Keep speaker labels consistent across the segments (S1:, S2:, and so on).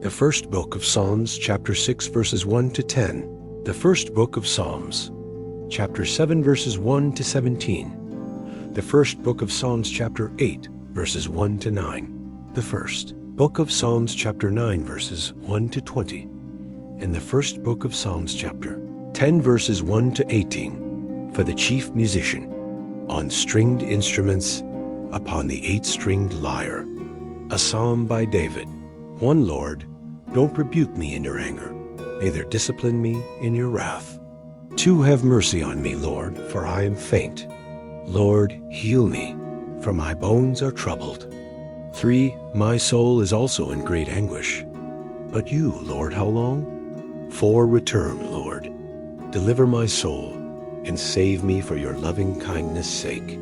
S1: The first book of Psalms, chapter 6, verses 1 to 10. The first book of Psalms, chapter 7, verses 1 to 17. The first book of Psalms, chapter 8, verses 1 to 9. The first book of Psalms, chapter 9, verses 1 to 20. And the first book of Psalms, chapter 10, verses 1 to 18. For the chief musician, on stringed instruments, upon the 8-stringed lyre. A psalm by David. One Lord, don't rebuke me in your anger, neither discipline me in your wrath. 2, have mercy on me, Lord, for I am faint. Lord, heal me, for my bones are troubled. 3, my soul is also in great anguish. But you, Lord, how long? 4, return, Lord. Deliver my soul, and save me for your loving kindness' sake.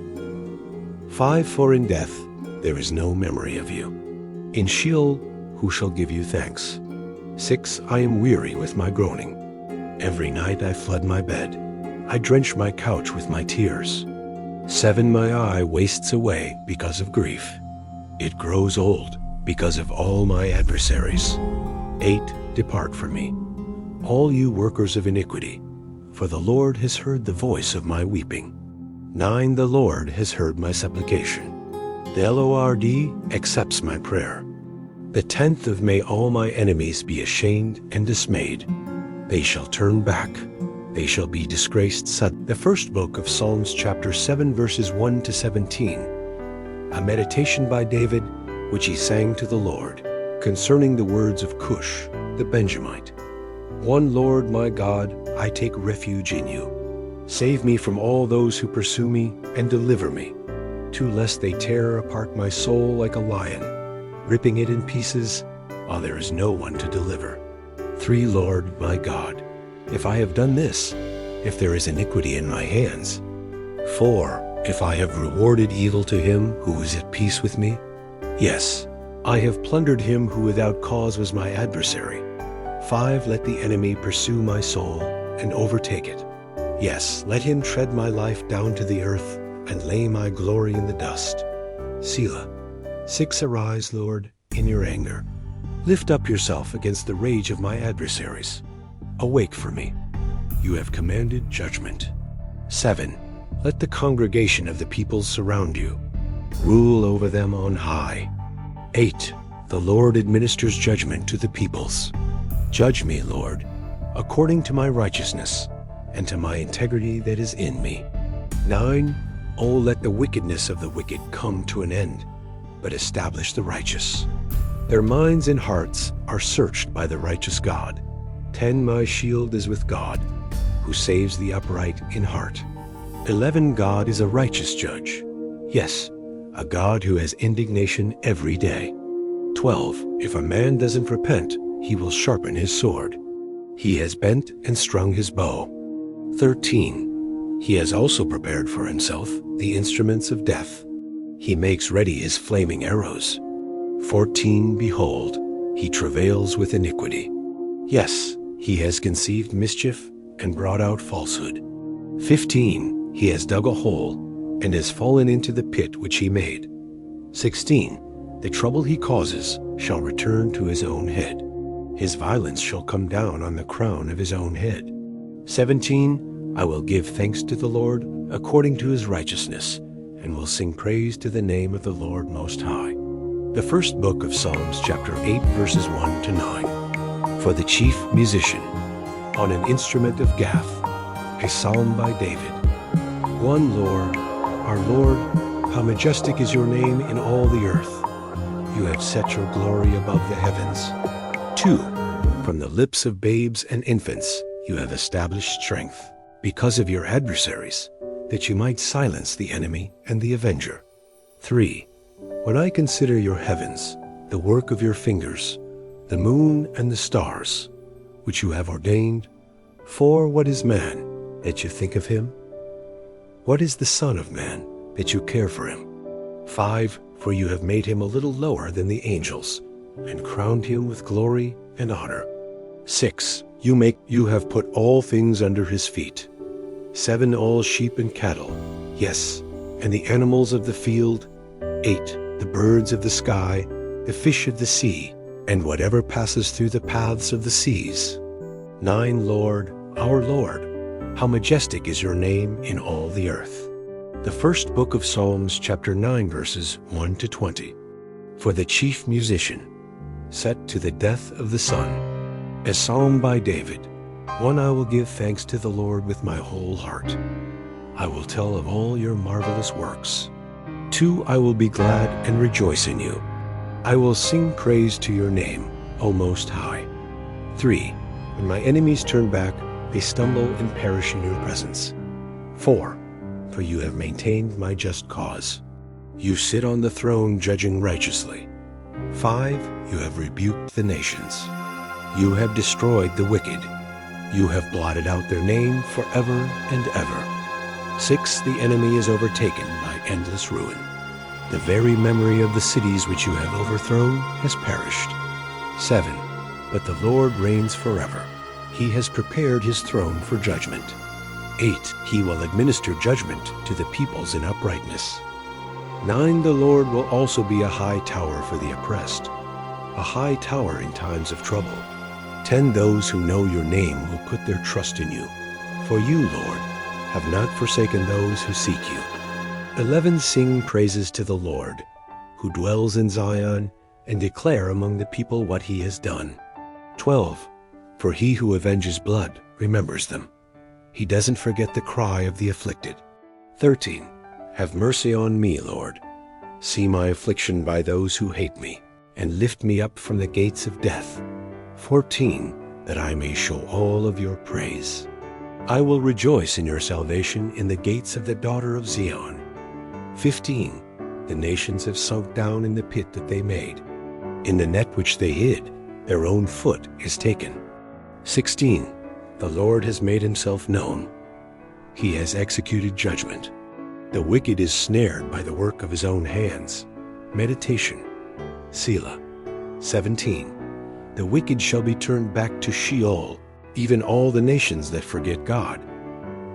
S1: 5, for in death there is no memory of you. In Sheol, who shall give you thanks? 6, I am weary with my groaning. Every night I flood my bed. I drench my couch with my tears. 7, my eye wastes away because of grief. It grows old because of all my adversaries. 8, depart from me, all you workers of iniquity, for the Lord has heard the voice of my weeping. 9, the Lord has heard my supplication. The Lord accepts my prayer. The 10th of may all my enemies be ashamed and dismayed. They shall turn back. They shall be disgraced suddenly. The first book of Psalms, chapter 7, verses 1 to 17. A meditation by David, which he sang to the Lord, concerning the words of Cush, the Benjamite. One Lord, my God, I take refuge in you. Save me from all those who pursue me, and deliver me. 2, lest they tear apart my soul like a lion, ripping it in pieces, while there is no one to deliver. 3, Lord, my God, if I have done this, if there is iniquity in my hands. 4, if I have rewarded evil to him who is at peace with me. Yes, I have plundered him who without cause was my adversary. 5, let the enemy pursue my soul and overtake it. Yes, let him tread my life down to the earth and lay my glory in the dust. Selah. 6, arise, Lord, in your anger. Lift up yourself against the rage of my adversaries. Awake for me. You have commanded judgment. 7, let the congregation of the peoples surround you. Rule over them on high. 8, the Lord administers judgment to the peoples. Judge me, Lord, according to my righteousness, and to my integrity that is in me. 9, oh, let the wickedness of the wicked come to an end, but establish the righteous. Their minds and hearts are searched by the righteous God. 10, my shield is with God, who saves the upright in heart. 11, God is a righteous judge. Yes, a God who has indignation every day. 12, if a man doesn't repent, he will sharpen his sword. He has bent and strung his bow. 13, he has also prepared for himself the instruments of death. He makes ready his flaming arrows. 14, behold, he travails with iniquity. Yes, he has conceived mischief and brought out falsehood. 15, he has dug a hole and has fallen into the pit which he made. 16, the trouble he causes shall return to his own head. His violence shall come down on the crown of his own head. 17, I will give thanks to the Lord according to his righteousness, and will sing praise to the name of the Lord Most High. The first book of Psalms, chapter 8, verses 1 to 9. For the chief musician, on an instrument of Gath, a psalm by David. One Lord, our Lord, how majestic is your name in all the earth. You have set your glory above the heavens. 2, from the lips of babes and infants you have established strength, because of your adversaries, that you might silence the enemy and the avenger. 3, when I consider your heavens, the work of your fingers, the moon and the stars, which you have ordained. 4, what is man, that you think of him? What is the Son of Man, that you care for him? 5, for you have made him a little lower than the angels, and crowned him with glory and honor. 6, you have put all things under his feet. 7, all sheep and cattle, yes, and the animals of the field. 8, the birds of the sky, the fish of the sea, and whatever passes through the paths of the seas. 9. Lord, our Lord, how majestic is your name in all the earth. The first book of Psalms, chapter 9, verses 1 to 20. For the chief musician, set to the death of the sun. A psalm by David. One, I will give thanks to the Lord with my whole heart. I will tell of all your marvelous works. 2, I will be glad and rejoice in you. I will sing praise to your name, O Most High. 3, when my enemies turn back, they stumble and perish in your presence. 4, for you have maintained my just cause. You sit on the throne judging righteously. 5, you have rebuked the nations. You have destroyed the wicked. You have blotted out their name forever and ever. 6, the enemy is overtaken by endless ruin. The very memory of the cities which you have overthrown has perished. 7, but the Lord reigns forever. He has prepared his throne for judgment. 8, he will administer judgment to the peoples in uprightness. 9, the Lord will also be a high tower for the oppressed, a high tower in times of trouble. 10, those who know your name will put their trust in you. For you, Lord, have not forsaken those who seek you. 11, sing praises to the Lord, who dwells in Zion, and declare among the people what he has done. 12, for he who avenges blood remembers them. He doesn't forget the cry of the afflicted. 13, have mercy on me, Lord. See my affliction by those who hate me, and lift me up from the gates of death. 14, that I may show all of your praise. I will rejoice in your salvation in the gates of the daughter of Zion. 15, the nations have sunk down in the pit that they made. In the net which they hid, their own foot is taken. 16, the Lord has made himself known. He has executed judgment. The wicked is snared by the work of his own hands. Meditation. Selah. 17, the wicked shall be turned back to Sheol, even all the nations that forget God.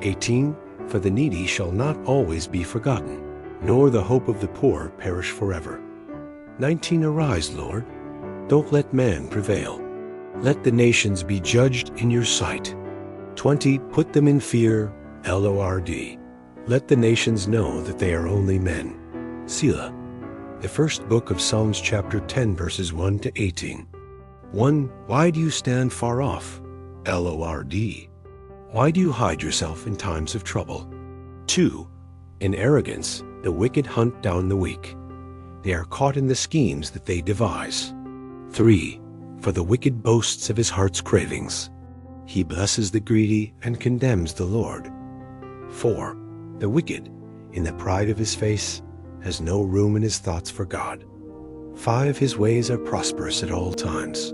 S1: 18, for the needy shall not always be forgotten, nor the hope of the poor perish forever. 19, arise, Lord. Don't let man prevail. Let the nations be judged in your sight. 20, put them in fear, Lord. Let the nations know that they are only men. Selah. The first book of Psalms, chapter 10, verses 1 to 18. 1, why do you stand far off, Lord? Why do you hide yourself in times of trouble? 2, in arrogance, the wicked hunt down the weak. They are caught in the schemes that they devise. 3, for the wicked boasts of his heart's cravings. He blesses the greedy and condemns the Lord. 4, the wicked, in the pride of his face, has no room in his thoughts for God. 5, his ways are prosperous at all times.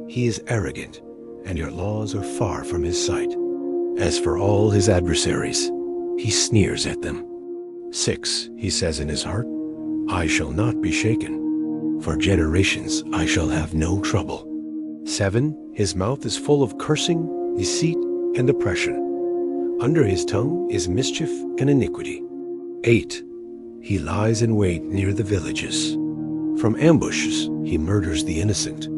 S1: He is arrogant, and your laws are far from his sight. As for all his adversaries, he sneers at them. 6, he says in his heart, I shall not be shaken. For generations I shall have no trouble. 7, his mouth is full of cursing, deceit, and oppression. Under his tongue is mischief and iniquity. 8, he lies in wait near the villages. From ambushes he murders the innocent.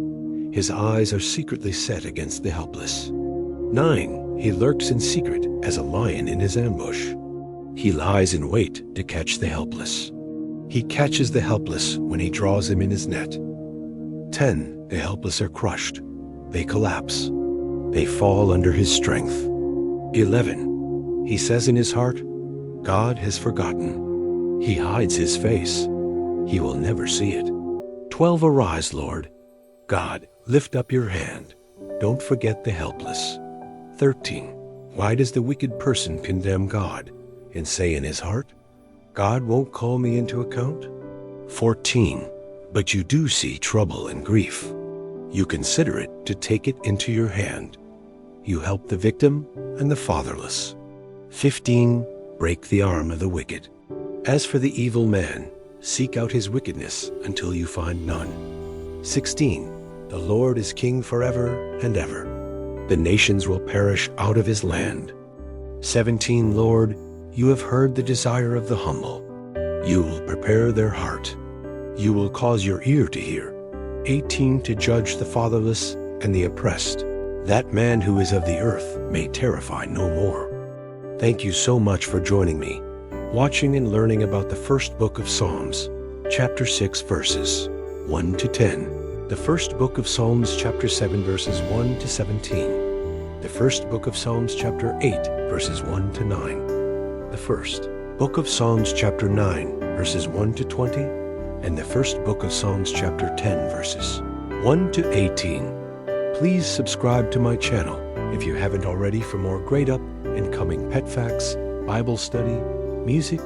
S1: His eyes are secretly set against the helpless. 9, he lurks in secret as a lion in his ambush. He lies in wait to catch the helpless. He catches the helpless when he draws them in his net. 10, the helpless are crushed. They collapse. They fall under his strength. 11, he says in his heart, God has forgotten. He hides his face. He will never see it. 12, arise, Lord. God, lift up your hand. Don't forget the helpless. 13, why does the wicked person condemn God and say in his heart, God won't call me into account? 14, but you do see trouble and grief. You consider it to take it into your hand. You help the victim and the fatherless. 15, break the arm of the wicked. As for the evil man, seek out his wickedness until you find none. 16, the Lord is king forever and ever. The nations will perish out of his land. 17, Lord, you have heard the desire of the humble. You will prepare their heart. You will cause your ear to hear. 18 to judge the fatherless and the oppressed, that man who is of the earth may terrify no more. Thank you so much for joining me, watching and learning about the first book of Psalms, chapter 6 verses 1 to 10. The first book of Psalms, chapter 7 verses 1 to 17. The first book of Psalms, chapter 8 verses 1 to 9. The first book of Psalms, chapter 9 verses 1 to 20. And the first book of Psalms, chapter 10 verses 1 to 18. Please subscribe to my channel if you haven't already for more great up and coming pet facts, Bible study, music,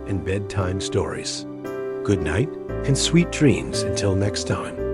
S1: and bedtime stories. Good night and sweet dreams until next time.